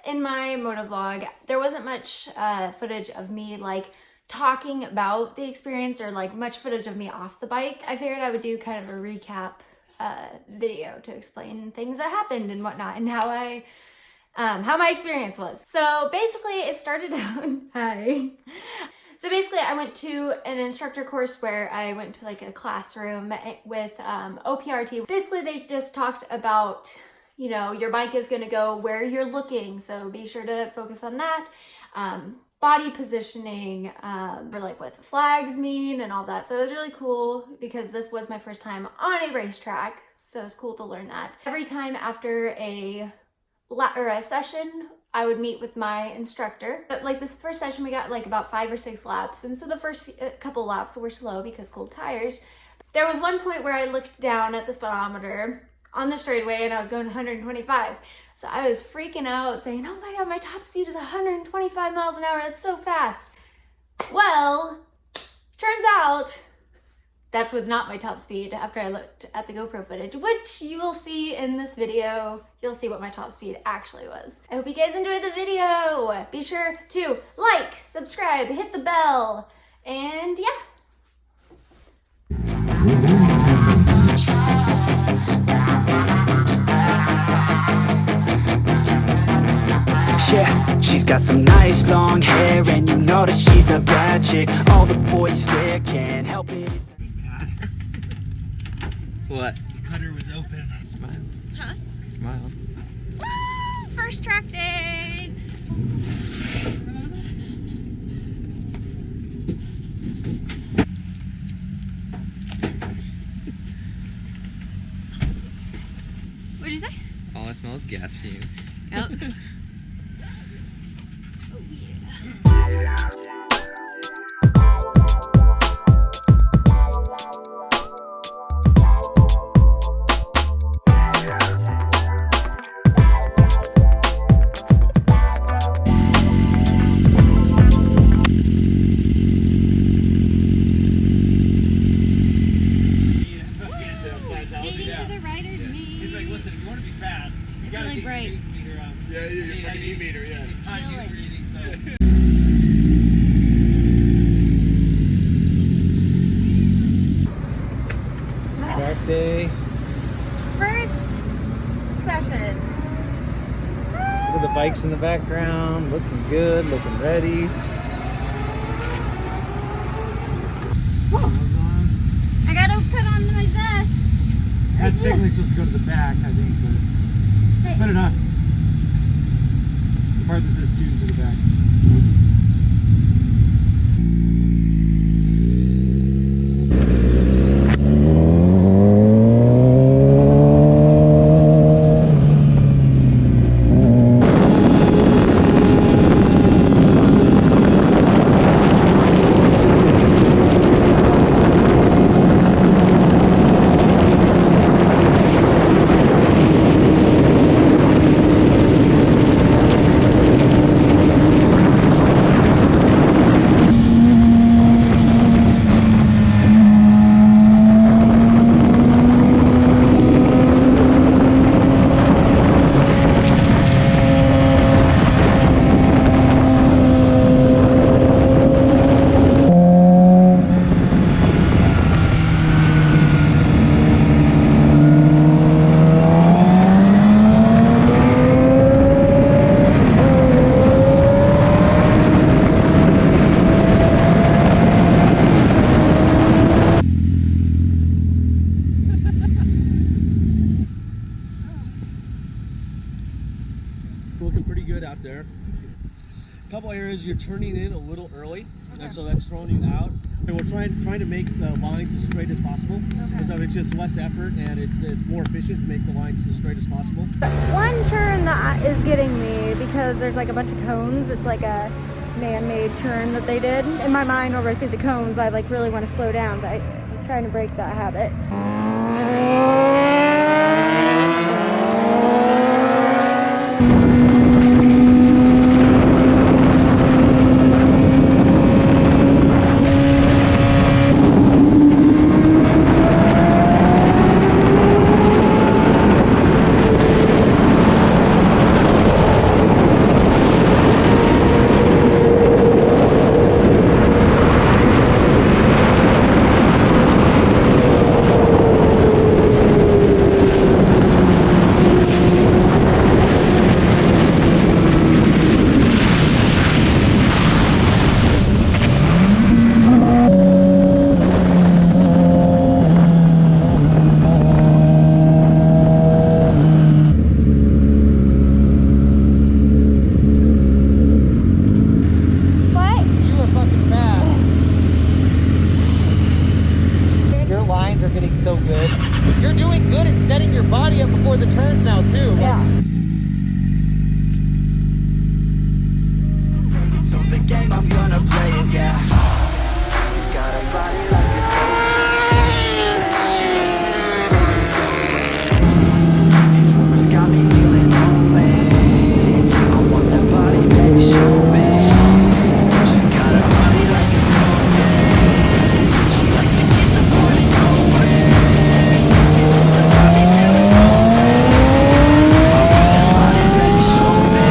in my motovlog, there wasn't much footage of me like talking about the experience or like much footage of me off the bike. I figured I would do kind of a recap video to explain things that happened and whatnot and how my experience was. So basically it started out, hi. So basically I went to an instructor course where I went to like a classroom with OPRT. Basically they just talked about, you know, your bike is gonna go where you're looking, so be sure to focus on that. Body positioning, or like what the flags mean and all that. So it was really cool because this was my first time on a racetrack. So it was cool to learn that. Every time after a session, I would meet with my instructor. But like this first session, we got like about 5 or 6 laps. And so the first couple laps were slow because cold tires. There was one point where I looked down at the speedometer on the straightaway and I was going 125. So I was freaking out saying, oh my God, my top speed is 125 miles an hour. That's so fast. Well, turns out that was not my top speed after I looked at the GoPro footage, which you will see in this video. You'll see what my top speed actually was. I hope you guys enjoyed the video. Be sure to like, subscribe, hit the bell, and yeah. Yeah, she's got some nice long hair, and you know that she's a bad chick. All the boys stare, can't help it. What? The cutter was open. Smile. Huh? Smile. Ah, first track day. What'd you say? All I smell is gas fumes. Yep. Yeah, your fucking e-meter, yeah. Track day. First session. Look at the bikes in the background, looking good, looking ready. I gotta put on my vest. That's technically supposed to go to the back, I think, but better not. The part that says student to the back. Looking pretty good out there. A couple areas you're turning in a little early, and so that's throwing you out. And we're trying to make the lines as straight as possible. And so it's just less effort, and it's more efficient to make the lines as straight as possible. One turn that is getting me because there's like a bunch of cones. It's like a man-made turn that they did. In my mind, whenever I see the cones, I like really want to slow down, but I'm trying to break that habit. I'm gonna play it, yeah. You got a body like a these rumors got me feeling lonely. I want that body, baby, show me. She's got a body like a coffin. She likes to keep the party going. These rumors got me feeling lonely. I want that body, baby, show me.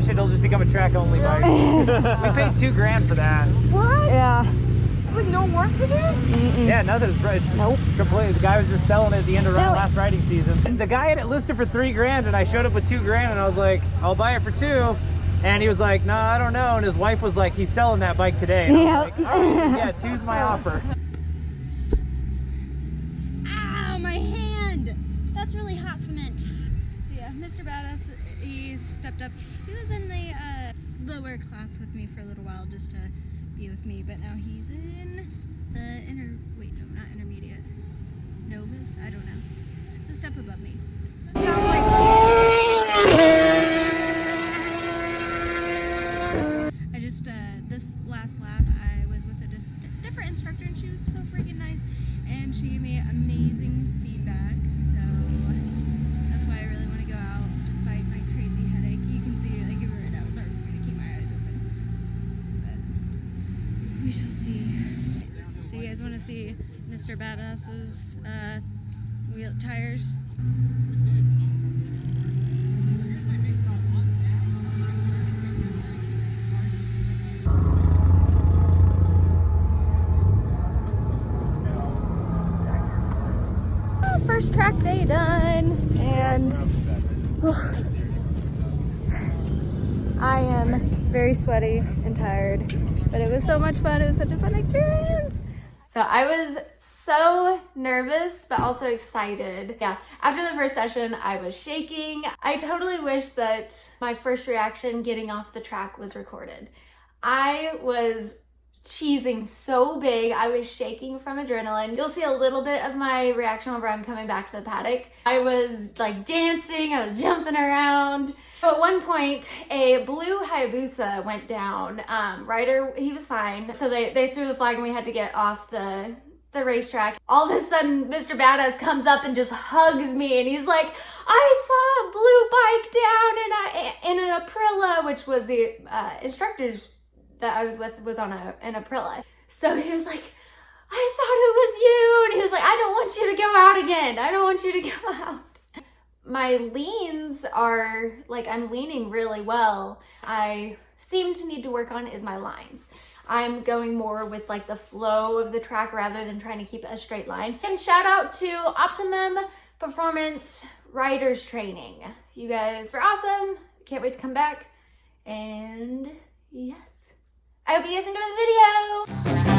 It'll just become a track only bike. We paid $2,000 for that. What? Yeah. With no work to do? Yeah, nothing. Nope. Completely. The guy was just selling it at the end of last riding season. The guy had it listed for $3,000, and I showed up with $2,000, and I was like, "I'll buy it for $2,000." And he was like, "No, I don't know." And his wife was like, "He's selling that bike today." And I was like, "All right, yeah, $2's my offer." Ow, my hand! That's really hot cement. So yeah, Mr. Badass, he stepped up. He was in the lower class with me for a little while just to be with me, but now he's in the not intermediate. Novus? I don't know. The step above me. I just, this last lap, I was with a different instructor, and she was so freaking nice, and she gave me amazing feedback, so that's why I really want to go out, despite my crazy headache. You can see, like, right now, it's hard for me to keep my eyes open, but we shall see. So you guys want to see Mr. Badass's wheel tires? First track day done, and I am very sweaty and tired, but it was so much fun. It was such a fun experience. So I was so nervous, but also excited. Yeah, after the first session, I was shaking. I totally wish that my first reaction getting off the track was recorded. I was cheesing so big. I was shaking from adrenaline. You'll see a little bit of my reaction whenever I'm coming back to the paddock. I was like dancing, I was jumping around. So at one point, a blue Hayabusa went down. Ryder, he was fine. So they threw the flag and we had to get off the racetrack. All of a sudden, Mr. Badass comes up and just hugs me, and he's like, "I saw a blue bike down in an Aprilia," which was the instructor's that I was with was on an Aprilia. So he was like, "I thought it was you." And he was like, "I don't want you to go out again. I don't want you to go out." My leans are, like, I'm leaning really well. I seem to need to work on is my lines. I'm going more with like the flow of the track rather than trying to keep a straight line. And shout out to Optimum Performance Riders Training. You guys are awesome. Can't wait to come back. And yes. I hope you guys enjoy the video.